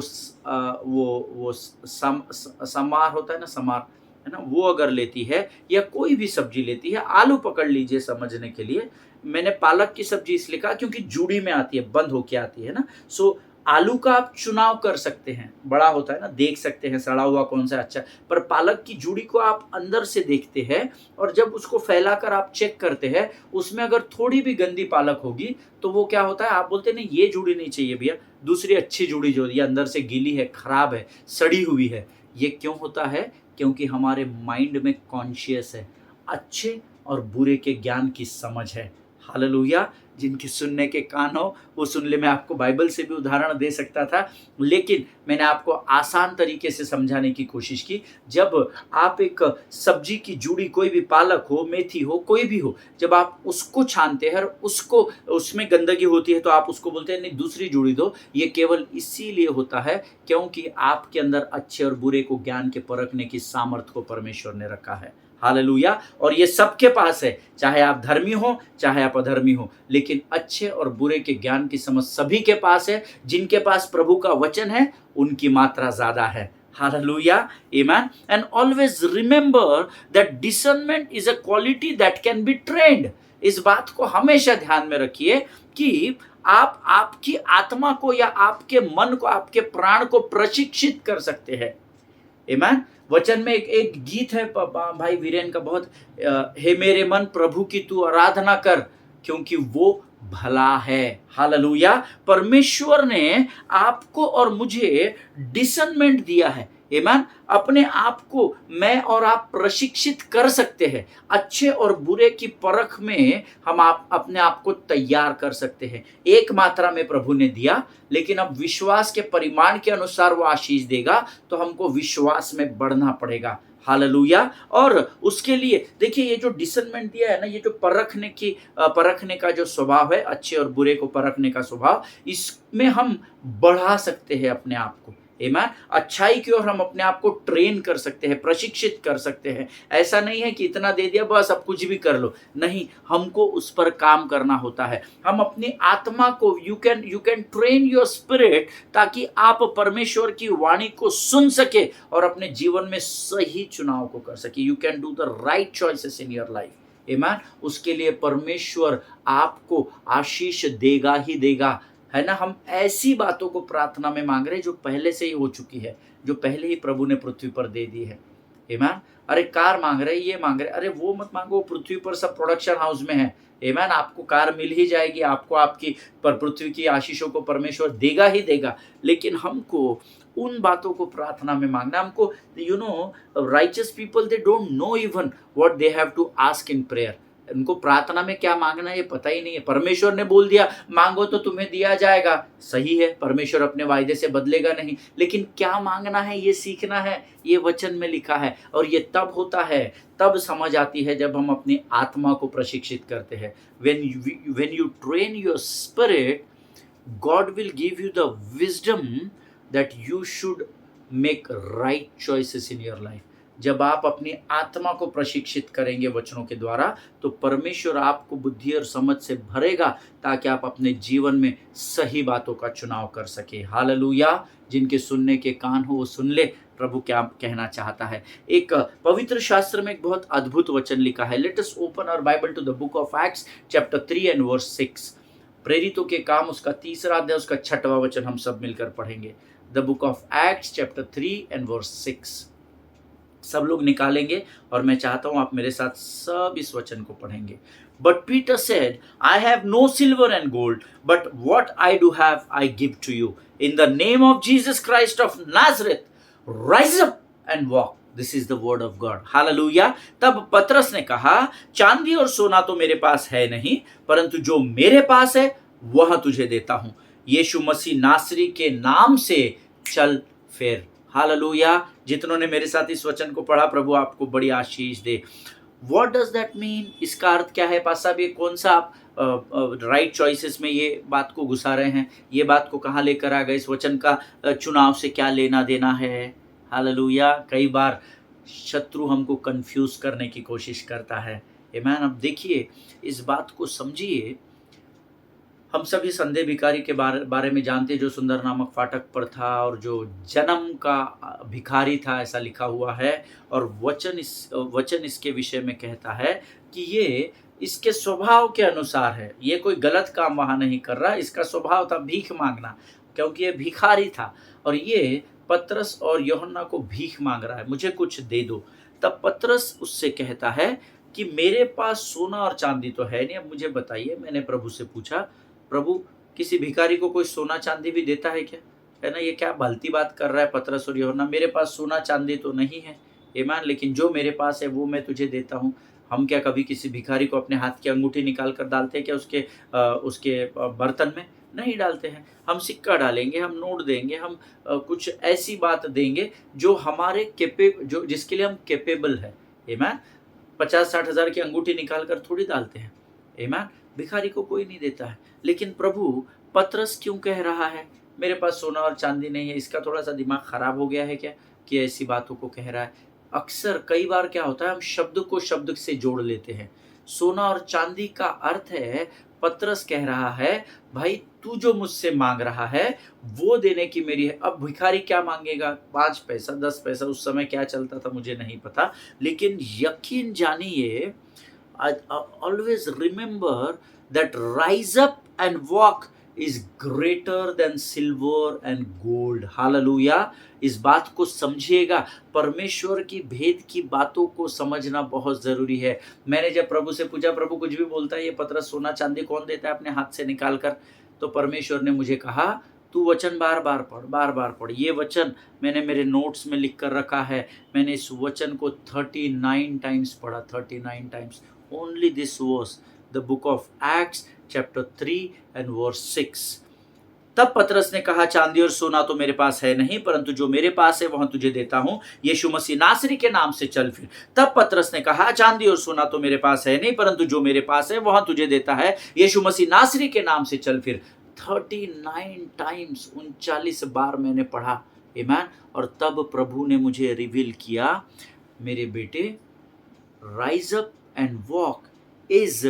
[SPEAKER 1] समार होता है ना, समार है ना, वो अगर लेती है या कोई भी सब्जी लेती है, आलू पकड़ लीजिए समझने के लिए। मैंने पालक की सब्जी इसलिए कहा क्योंकि जूड़ी में आती है, बंद होके आती है ना। सो आलू का आप चुनाव कर सकते हैं, बड़ा होता है ना, देख सकते हैं सड़ा हुआ कौन सा अच्छा, पर पालक की जूड़ी को आप अंदर से देखते हैं और जब उसको फैलाकर आप चेक करते हैं उसमें अगर थोड़ी भी गंदी पालक होगी तो वो क्या होता है, आप बोलते हैं नहीं ये जूड़ी नहीं चाहिए भैया, दूसरी अच्छी जूड़ी जो ये अंदर से गीली है, खराब है, सड़ी हुई है। ये क्यों होता है? क्योंकि हमारे माइंड में कॉन्शियस है, अच्छे और बुरे के ज्ञान की समझ है। हालेलुया। जिनके सुनने के कान हो वो सुन ले। मैं आपको बाइबल से भी उदाहरण दे सकता था, लेकिन मैंने आपको आसान तरीके से समझाने की कोशिश की। जब आप एक सब्जी की जूड़ी, कोई भी पालक हो, मेथी हो, कोई भी हो, जब आप उसको छानते हैं और उसको उसमें गंदगी होती है तो आप उसको बोलते हैं नहीं दूसरी जूड़ी दो। ये केवल इसीलिए होता है क्योंकि आपके अंदर अच्छे और बुरे को ज्ञान के परखने की सामर्थ्य को परमेश्वर ने रखा है। हालेलुया। और ये सबके पास है, चाहे आप धर्मी हो चाहे आप अधर्मी हो, लेकिन अच्छे और बुरे के ज्ञान की समझ सभी के पास है। जिनके पास प्रभु का वचन है उनकी मात्रा ज्यादा है। हालेलुया। आमेन। And always remember that discernment is a quality that can be trained. इस बात को हमेशा ध्यान में रखिए कि आप आपकी आत्मा को या आपके मन को, आपके प्राण को प्रशिक्षित कर सकते हैं। आमेन। वचन में एक गीत है भाई वीरेन का बहुत, हे मेरे मन प्रभु की तू आराधना कर क्योंकि वो भला है। हालेलुया। परमेश्वर ने आपको और मुझे डिसर्नमेंट दिया है। आमीन। अपने आप को मैं और आप प्रशिक्षित कर सकते हैं, अच्छे और बुरे की परख में हम अपने आप को तैयार कर सकते हैं। एक मात्रा में प्रभु ने दिया, लेकिन अब विश्वास के परिमाण के अनुसार वो आशीष देगा, तो हमको विश्वास में बढ़ना पड़ेगा। हालेलुया। और उसके लिए देखिए ये जो डिसर्नमेंट दिया है ना, ये जो परखने का जो स्वभाव है, अच्छे और बुरे को परखने का स्वभाव, इसमें हम बढ़ा सकते हैं अपने आप को। आमेन। अच्छाई की ओर हम अपने आप को ट्रेन कर सकते हैं, प्रशिक्षित कर सकते हैं। ऐसा नहीं है कि इतना दे दिया बस अब कुछ भी कर लो, नहीं, हमको उस पर काम करना होता है। हम अपनी आत्मा को you can train your spirit, ताकि आप परमेश्वर की वाणी को सुन सके और अपने जीवन में सही चुनाव को कर सके। You can do the right choices in your life, amen. उसके लिए परमेश्वर आपको आशीष देगा ही देगा, है ना। हम ऐसी बातों को प्रार्थना में मांग रहे हैं जो पहले से ही हो चुकी है, जो पहले ही प्रभु ने पृथ्वी पर दे दी है, आमेन। अरे कार मांग रहे, ये मांग रहे, अरे वो मत मांगो, पृथ्वी पर सब प्रोडक्शन हाउस में है, आमेन। आपको कार मिल ही जाएगी, आपको आपकी पर पृथ्वी की आशीषों को परमेश्वर देगा ही देगा। लेकिन हमको उन बातों को प्रार्थना में मांगना, हमको righteous people they don't know even what they have to ask in prayer. उनको प्रार्थना में क्या मांगना है ये पता ही नहीं है। परमेश्वर ने बोल दिया मांगो तो तुम्हें दिया जाएगा, सही है, परमेश्वर अपने वायदे से बदलेगा नहीं, लेकिन क्या मांगना है ये सीखना है। ये वचन में लिखा है, और ये तब होता है, तब समझ आती है जब हम अपनी आत्मा को प्रशिक्षित करते हैं। when you train your spirit, God will give you the wisdom that you should make right choices in your life। जब आप अपनी आत्मा को प्रशिक्षित करेंगे वचनों के द्वारा, तो परमेश्वर आपको बुद्धि और समझ से भरेगा, ताकि आप अपने जीवन में सही बातों का चुनाव कर सके। हालेलुया। जिनके सुनने के कान हो वो सुन ले, प्रभु क्या कहना चाहता है। एक पवित्र शास्त्र में एक बहुत अद्भुत वचन लिखा है। Let us open our Bible to the book of Acts chapter 3 and verse 6। प्रेरितों के काम उसका 3रा अध्याय उसका 6वां वचन हम सब मिलकर पढ़ेंगे। The book of Acts chapter 3 and verse 6। सब लोग निकालेंगे और मैं चाहता हूं आप मेरे साथ सब इस वचन को पढ़ेंगे। But Peter said, I have no silver and gold, but what I do have I give to you. In the name of Jesus Christ of Nazareth, rise up and walk. This is the word of God. हालेलुया। तब पतरस ने कहा, चांदी और सोना तो मेरे पास है नहीं, परंतु जो मेरे पास है वह तुझे देता हूं। यीशु मसीह नासरी के नाम से चल फिर। हालेलुया। जितनों ने मेरे साथ इस वचन को पढ़ा, प्रभु आपको बड़ी आशीष दे। What does that mean? इसका अर्थ क्या है? पास साहब ये कौन सा आप राइट चॉइसेस में ये बात को घुसा रहे हैं? ये बात को कहाँ लेकर आ गए? इस वचन का चुनाव से क्या लेना देना है? हालेलुया। कई बार शत्रु हमको कंफ्यूज करने की कोशिश करता है। आमेन। अब देखिए, इस बात को समझिए। हम सभी संदेह भिखारी के बारे में जानते हैं, जो सुंदर नामक फाटक पर था और जो जन्म का भिखारी था, ऐसा लिखा हुआ है। और वचन इसके विषय में कहता है कि ये इसके स्वभाव के अनुसार है। ये कोई गलत काम वहाँ नहीं कर रहा, इसका स्वभाव था भीख मांगना, क्योंकि ये भिखारी था। और ये पतरस और यूहन्ना को भीख मांग रहा है, मुझे कुछ दे दो। तब पतरस उससे कहता है कि मेरे पास सोना और चांदी तो है नहीं, अब मुझे बताइए। मैंने प्रभु से पूछा, प्रभु किसी भिखारी को कोई सोना चांदी भी देता है क्या? है ना, ये क्या भलती बात कर रहा है पतरस और यूहन्ना। मेरे पास सोना चांदी तो नहीं है, आमीन, लेकिन जो मेरे पास है वो मैं तुझे देता हूँ। हम क्या कभी किसी भिखारी को अपने हाथ की अंगूठी निकाल कर डालते हैं क्या उसके बर्तन में? नहीं डालते हैं। हम सिक्का डालेंगे, हम नोट देंगे, हम कुछ ऐसी बात देंगे जो हमारे जिसके लिए हम कैपेबल है। आमीन। 50-60 हज़ार की अंगूठी निकाल कर थोड़ी डालते हैं। आमीन। भिखारी को कोई नहीं देता है। लेकिन प्रभु पतरस क्यों कह रहा है मेरे पास सोना और चांदी नहीं है? इसका थोड़ा सा दिमाग खराब हो गया है क्या कि ऐसी बातों को कह रहा है? अक्सर कई बार क्या होता है, हम शब्द को शब्द से जोड़ लेते हैं। सोना और चांदी का अर्थ है, पतरस कह रहा है भाई तू जो मुझसे मांग रहा है वो देने की मेरी है। अब भिखारी क्या मांगेगा? 5 पैसा 10 पैसा, उस समय क्या चलता था मुझे नहीं पता, लेकिन यकीन जानिए, always remember that rise up and walk is greater than silver and gold। Hallelujah. इस बात को समझिएगा। परमेश्वर की भेद की बातों को समझना बहुत जरूरी है। मैंने जब प्रभु से पूछा, प्रभु कुछ भी बोलता है ये पतरस सोना चांदी कौन देता है अपने हाथ से निकाल कर, तो परमेश्वर ने मुझे कहा तू वचन बार बार पढ़। ये वचन मैंने मेरे नोट्स में लिख कर रखा है। मैंने इस वचन को 39 टाइम्स पढ़ा, 39 times. Only this was the book of Acts chapter 3 and verse 6। तब पतरस ने कहा, चांदी और सोना तो मेरे पास है नहीं, परंतु जो मेरे पास है वह तुझे देता हूं। यीशु मसीह नासरी के नाम से चल फिर। तब पतरस ने कहा, चांदी और सोना तो मेरे पास है नहीं, परंतु जो मेरे पास है वह तुझे देता है। यीशु मसीह नासरी के नाम से चल फिर। 39 टाइम्स, 39 बार मैंने पढ़ा। आमेन। और तब प्रभु ने मुझे रिवील किया, मेरे बेटे, rise up and walk is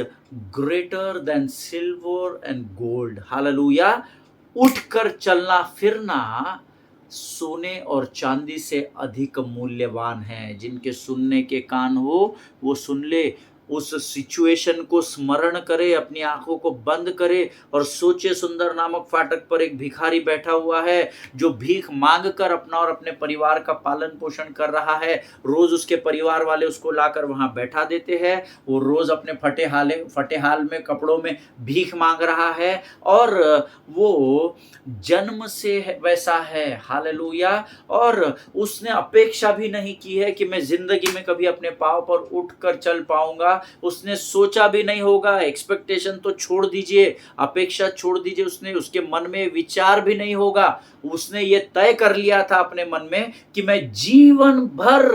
[SPEAKER 1] greater than silver and gold. Hallelujah. उठकर चलना फिरना सोने और चांदी से अधिक मूल्यवान है। जिनके सुनने के कान हो वो सुन ले, उस सिचुएशन को स्मरण करे, अपनी आंखों को बंद करे और सोचे, सुंदर नामक फाटक पर एक भिखारी बैठा हुआ है जो भीख मांग कर अपना और अपने परिवार का पालन पोषण कर रहा है। रोज उसके परिवार वाले उसको लाकर वहां बैठा देते हैं। वो रोज अपने फटे हाल में कपड़ों में भीख मांग रहा है और वो जन्म से वैसा है। हालेलुया। और उसने अपेक्षा भी नहीं की है कि मैं जिंदगी में कभी अपने पांव पर उठकर चल पाऊंगा। उसने सोचा भी नहीं होगा। एक्सपेक्टेशन तो छोड़ दीजिए, अपेक्षा छोड़ दीजिए, उसके मन में विचार भी नहीं होगा। उसने ये तय कर लिया था अपने मन में कि मैं जीवन भर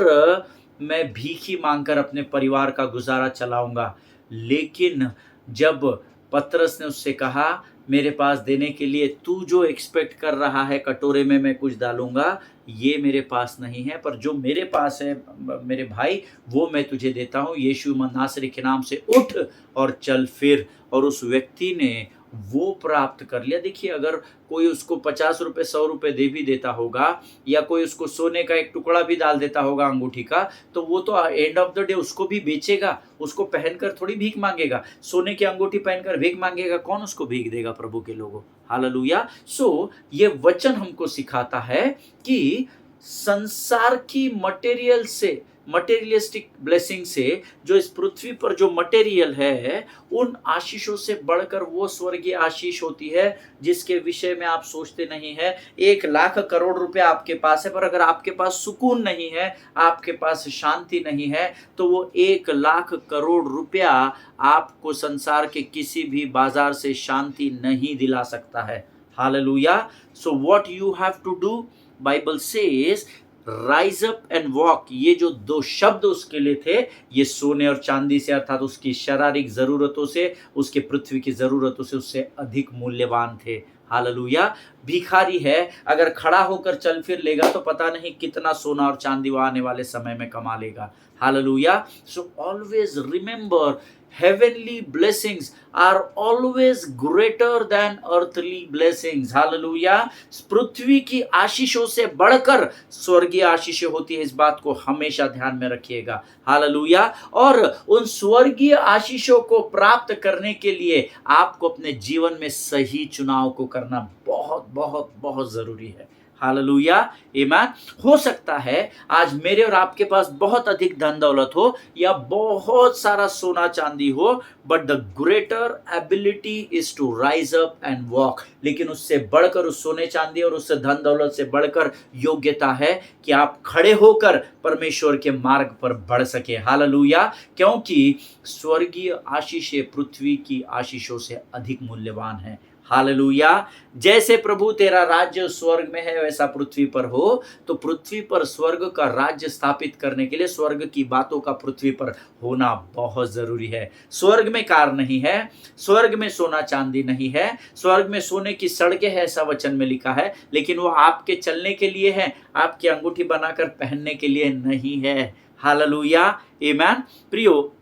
[SPEAKER 1] मैं भीखी मांगकर अपने परिवार का गुजारा चलाऊंगा। लेकिन जब पतरस ने उससे कहा, मेरे पास देने के लिए तू जो एक्सपेक्ट कर रहा है कटोरे में मैं कुछ डालूंगा, ये मेरे पास नहीं है, पर जो मेरे पास है मेरे भाई, वो मैं तुझे देता हूँ। यीशु नासरी के नाम से उठ और चल फिर। और उस व्यक्ति ने वो प्राप्त कर लिया। देखिए, अगर कोई उसको 50 रुपए 100 रुपए दे भी देता होगा या कोई उसको सोने का एक टुकड़ा भी डाल देता होगा अंगूठी का, तो वो तो एंड ऑफ द डे उसको भी बेचेगा, उसको पहनकर थोड़ी भीख मांगेगा। सोने की अंगूठी पहनकर भीख मांगेगा, कौन उसको भीख देगा प्रभु के लोगों। हालेलुया। सो ये वचन हमको सिखाता है कि संसार की मटेरियलिस्टिक ब्लेसिंग से, जो इस पृथ्वी पर जो मटेरियल है, उन आशीषों से बढ़कर वो स्वर्गीय आशीष होती है जिसके विषय में आप सोचते नहीं है। 1,00,000 करोड़ रुपया आपके पास है, पर अगर आपके पास सुकून नहीं है, आपके पास शांति नहीं है, तो वो 1,00,000 करोड़ रुपया आपको संसार के किसी भी बाजार से शांति नहीं दिला सकता है। हालेलुया। So what you have to do, Bible says rise up and walk. ये जो 2 शब्द उसके लिए थे, ये सोने और चांदी से, अर्थात उसकी शारीरिक जरूरतों से, उसके पृथ्वी की जरूरतों से उससे अधिक मूल्यवान थे। हालेलुया। भिखारी है, अगर खड़ा होकर चल फिर लेगा तो पता नहीं कितना सोना और चांदी वो आने वाले समय में कमा लेगा। Hallelujah. So always remember, heavenly blessings are always greater than earthly blessings. Hallelujah. पृथ्वी की आशीषों से बढ़कर स्वर्गीय आशीषें होती है, इस बात को हमेशा ध्यान में रखिएगा। हालेलुया। और उन स्वर्गीय आशीषों को प्राप्त करने के लिए आपको अपने जीवन में सही चुनाव को करना बहुत बहुत बहुत जरूरी है। हालेलुया। आमीन। हो सकता है आज मेरे और आपके पास बहुत अधिक धन दौलत हो या बहुत सारा सोना चांदी हो, but the greater ability is to rise up and walk. लेकिन उससे बढ़कर, उस सोने चांदी और उस धन दौलत से बढ़कर योग्यता है कि आप खड़े होकर परमेश्वर के मार्ग पर बढ़ सके। हालेलुया। क्योंकि स्वर्गीय आशीषें पृथ्वी की आशीषों से अधिक मूल्यवान है। हालेलुया। जैसे प्रभु तेरा राज्य स्वर्ग में है वैसा पृथ्वी पर हो, तो पृथ्वी पर स्वर्ग का राज्य स्थापित करने के लिए स्वर्ग की बातों का पृथ्वी पर होना बहुत जरूरी है। स्वर्ग में कार नहीं है, स्वर्ग में सोना चांदी नहीं है, स्वर्ग में सोने की सड़कें है ऐसा वचन में लिखा है, लेकिन वो आपके चलने के लिए है, आपकी अंगूठी बनाकर पहनने के लिए नहीं है। हालेलुया। आमीन। प्रियो,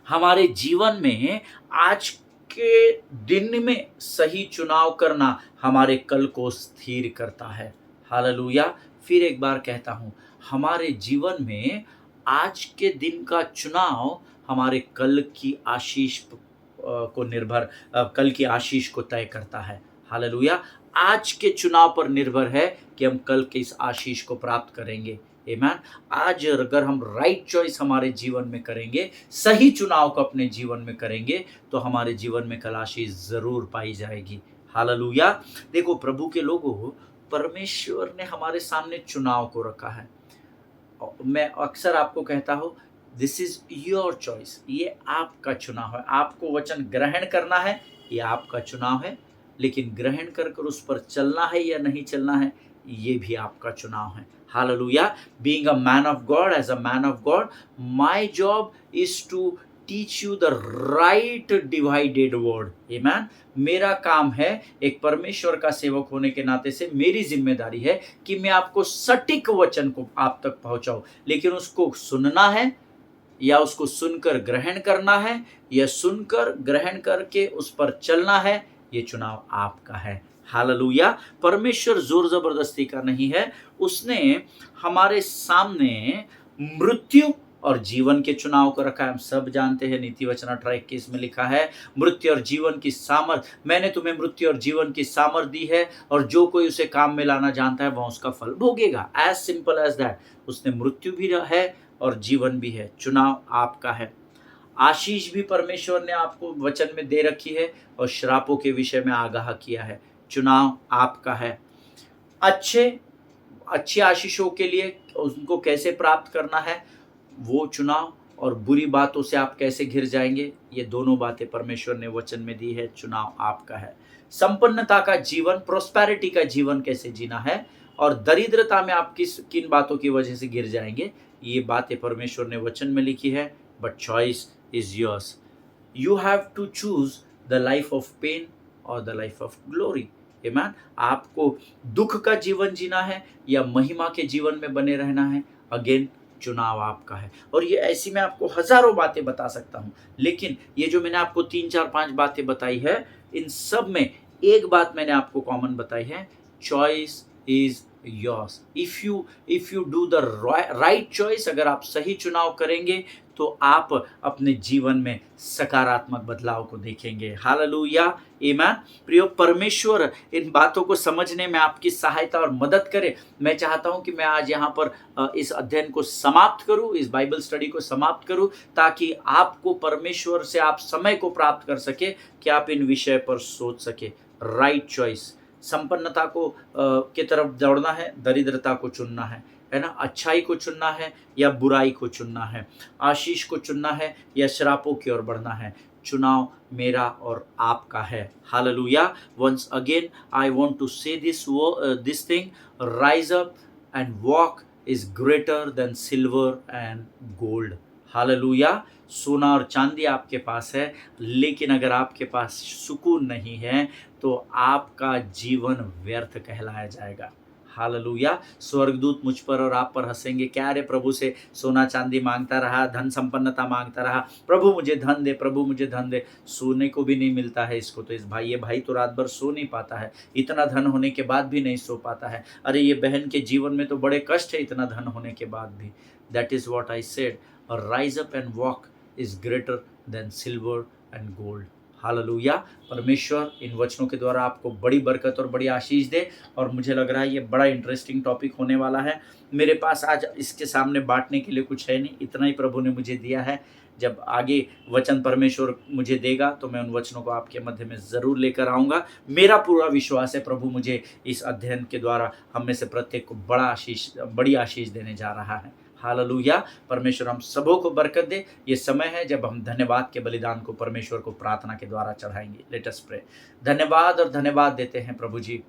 [SPEAKER 1] हमारे जीवन में आज के दिन में सही चुनाव करना हमारे कल को स्थिर करता है। हालेलुया। फिर एक बार कहता हूं, हमारे जीवन में आज के दिन का चुनाव हमारे कल की आशीष कल की आशीष को तय करता है। हालेलुया। आज के चुनाव पर निर्भर है कि हम कल के इस आशीष को प्राप्त करेंगे। आमीन। आज अगर हम राइट चॉइस हमारे जीवन में करेंगे, सही चुनाव को अपने जीवन में करेंगे, तो हमारे जीवन में कल आशीष जरूर पाई जाएगी। हालेलुया। देखो प्रभु के लोगों, परमेश्वर ने हमारे सामने चुनाव को रखा है। मैं अक्सर आपको कहता हूँ, दिस इज योर चॉइस, ये आपका चुनाव है। आपको वचन ग्रहण करना है, ये आपका चुनाव है, लेकिन ग्रहण कर उस पर चलना है या नहीं चलना है, ये भी आपका चुनाव है। Hallelujah. Being a man of God, as a man of God, my job is to teach you the right divided word. आमीन। मेरा काम है, एक परमेश्वर का सेवक होने के नाते से मेरी जिम्मेदारी है कि मैं आपको सटीक वचन को आप तक पहुंचाऊं, लेकिन उसको सुनना है या उसको सुनकर ग्रहण करना है या सुनकर ग्रहण करके उस पर चलना है, ये चुनाव आपका है। हालेलुया। परमेश्वर जोर जबरदस्ती का नहीं है, उसने हमारे सामने मृत्यु और जीवन के चुनाव को रखा है। हम सब जानते हैं, नीति वचन 18:21 में लिखा है, मृत्यु और जीवन की सामर्थ, मैंने तुम्हें मृत्यु और जीवन की सामर्थ दी है, और जो कोई उसे काम में लाना जानता है वह उसका फल भोगेगा। As simple as that. उसने मृत्यु भी है और जीवन भी है, चुनाव आपका है। आशीष भी परमेश्वर ने आपको वचन में दे रखी है और श्रापों के विषय में आगाह किया है, चुनाव आपका है। अच्छी आशीषों के लिए उनको कैसे प्राप्त करना है, वो चुनाव, और बुरी बातों से आप कैसे घिर जाएंगे, ये दोनों बातें परमेश्वर ने वचन में दी है, चुनाव आपका है। संपन्नता का जीवन, प्रोस्पेरिटी का जीवन कैसे जीना है, और दरिद्रता में आप किन बातों की वजह से गिर जाएंगे, ये बातें परमेश्वर ने वचन में लिखी है। But choice is yours. You have to choose the life of pain और द लाइफ ऑफ ग्लोरी। आमीन। आपको दुख का जीवन जीना है या महिमा के जीवन में बने रहना है, अगेन चुनाव आपका है। और ये ऐसी मैं आपको हजारों बातें बता सकता हूं, लेकिन ये जो मैंने आपको 3 4 5 बातें बताई है, इन सब में एक बात मैंने आपको कॉमन बताई है, choice is yours. If you do the right choice, अगर आप सही चुनाव करेंगे तो आप अपने जीवन में सकारात्मक बदलाव को देखेंगे। हालेलुया। आमीन। प्रियो, परमेश्वर इन बातों को समझने में आपकी सहायता और मदद करे। मैं चाहता हूं कि मैं आज यहाँ पर इस अध्ययन को समाप्त करूं, इस बाइबल स्टडी को समाप्त करूं, ताकि आपको परमेश्वर से आप समय को प्राप्त कर सके कि आप इन विषय पर सोच सके। राइट चॉइस, संपन्नता को की तरफ दौड़ना है, दरिद्रता को चुनना है ना, अच्छाई को चुनना है या बुराई को चुनना है, आशीष को चुनना है या श्रापों की ओर बढ़ना है, चुनाव मेरा और आपका है। Hallelujah. Once again I want to say this thing, rise up and walk is greater than silver and gold. Hallelujah. सोना और चांदी आपके पास है, लेकिन अगर आपके पास सुकून नहीं है तो आपका जीवन व्यर्थ कहलाया जाएगा। हालेलुया। स्वर्गदूत मुझ पर और आप पर हंसेंगे, क्या रे प्रभु से सोना चांदी मांगता रहा, धन संपन्नता मांगता रहा, प्रभु मुझे धन दे, प्रभु मुझे धन दे। सोने को भी नहीं मिलता है इसको, तो ये भाई तो रात भर सो नहीं पाता है, इतना धन होने के बाद भी नहीं सो पाता है। अरे ये बहन के जीवन में तो बड़े कष्ट है इतना धन होने के बाद भी। That is what I said, rise up and walk is greater than silver and gold. Hallelujah. परमेश्वर इन वचनों के द्वारा आपको बड़ी बरकत और बड़ी आशीष दे। और मुझे लग रहा है ये बड़ा इंटरेस्टिंग टॉपिक होने वाला है। मेरे पास आज इसके सामने बांटने के लिए कुछ है नहीं, इतना ही प्रभु ने मुझे दिया है। जब आगे वचन परमेश्वर मुझे देगा तो मैं उन वचनों को आपके मध्य में ज़रूर लेकर आऊँगा। मेरा पूरा विश्वास है प्रभु मुझे इस अध्ययन के द्वारा हम में से प्रत्येक को बड़ी आशीष देने जा रहा है। हालेलुया। परमेश्वर हम सबों को बरकत दे। ये समय है जब हम धन्यवाद के बलिदान को परमेश्वर को प्रार्थना के द्वारा चढ़ाएंगे। Late us pray. धन्यवाद और धन्यवाद देते हैं प्रभु जी,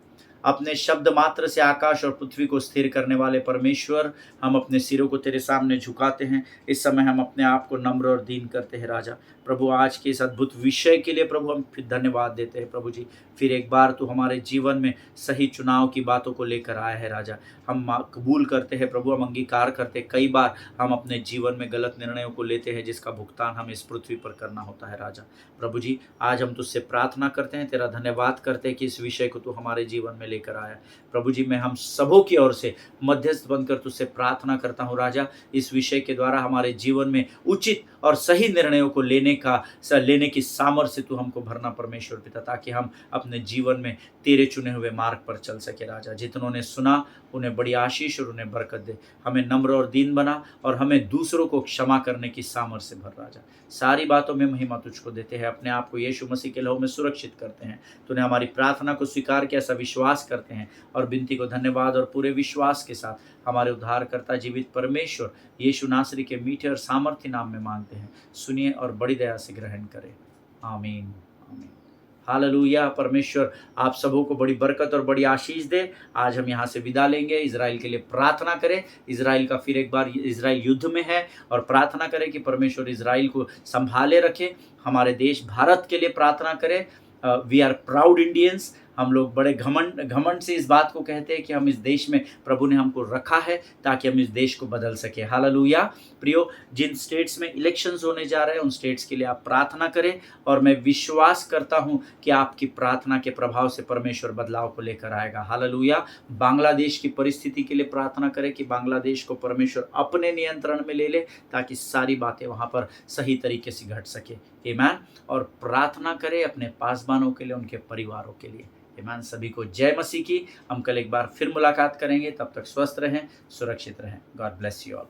[SPEAKER 1] अपने शब्द मात्र से आकाश और पृथ्वी को स्थिर करने वाले परमेश्वर, हम अपने सिरों को तेरे सामने झुकाते हैं। इस समय हम अपने आप को नम्र और दीन करते हैं राजा। प्रभु आज के इस अद्भुत विषय के लिए प्रभु हम फिर धन्यवाद देते हैं प्रभु जी। फिर एक बार तू हमारे जीवन में सही चुनाव की बातों को लेकर आया है राजा। हम कबूल करते हैं प्रभु, हम अंगीकार करते हैं, कई बार हम अपने जीवन में गलत निर्णयों को लेते हैं जिसका भुगतान हमें इस पृथ्वी पर करना होता है राजा। प्रभु जी आज हम तुझसे प्रार्थना करते हैं, तेरा धन्यवाद करते हैं कि इस विषय को तू हमारे जीवन में लेकर आया। प्रभु जी मैं हम सबों की ओर से मध्यस्थ बनकर तुझसे प्रार्थना करता हूँ राजा, इस विषय के द्वारा हमारे जीवन में उचित और सही निर्णयों को लेने की सामर्थ्य तू हमको भरना परमेश्वर पिता, ताकि हम अपने जीवन में तेरे चुने हुए मार्ग पर चल सके राजा। जितनों ने सुना उन्हें बड़ी आशीष और उन्हें बरकत दे। हमें नम्र और दीन बना और हमें दूसरों को क्षमा करने की सामर्थ्य से भर राजा। सारी बातों में महिमा तुझको देते हैं, अपने आप को यीशु मसीह के लहू में सुरक्षित करते हैं। तूने हमारी प्रार्थना को स्वीकार किया, ऐसा विश्वास करते हैं और विनती को धन्यवाद और पूरे विश्वास के साथ हमारे उद्धारकर्ता जीवित परमेश्वर यीशु नासरी के मीठे और सामर्थ्य नाम में मांगते हैं। सुनिए और बड़ी दया से ग्रहण करें। आमीन आमीन। हालेलुया। परमेश्वर आप सबों को बड़ी बरकत और बड़ी आशीष दे। आज हम यहाँ से विदा लेंगे। इज़राइल के लिए प्रार्थना करें। इज़राइल का फिर एक बार इज़राइल युद्ध में है और प्रार्थना करें कि परमेश्वर इज़राइल को संभाले रखे। हमारे देश भारत के लिए प्रार्थना करें। We are proud Indians. हम लोग बड़े घमंड घमंड से इस बात को कहते हैं कि हम इस देश में प्रभु ने हमको रखा है ताकि हम इस देश को बदल सके। हालेलुया। प्रियो, जिन स्टेट्स में इलेक्शंस होने जा रहे हैं उन स्टेट्स के लिए आप प्रार्थना करें और मैं विश्वास करता हूं कि आपकी प्रार्थना के प्रभाव से परमेश्वर बदलाव को लेकर आएगा। हालेलुया। बांग्लादेश की परिस्थिति के लिए प्रार्थना करें कि बांग्लादेश को परमेश्वर अपने नियंत्रण में ले ले ताकि सारी बातें वहां पर सही तरीके से घट सके। आमीन। और प्रार्थना करें अपने पासबानों के लिए, उनके परिवारों के लिए। ईमान। सभी को जय मसीह की। हम कल एक बार फिर मुलाकात करेंगे। तब तक स्वस्थ रहें, सुरक्षित रहें। God bless you all.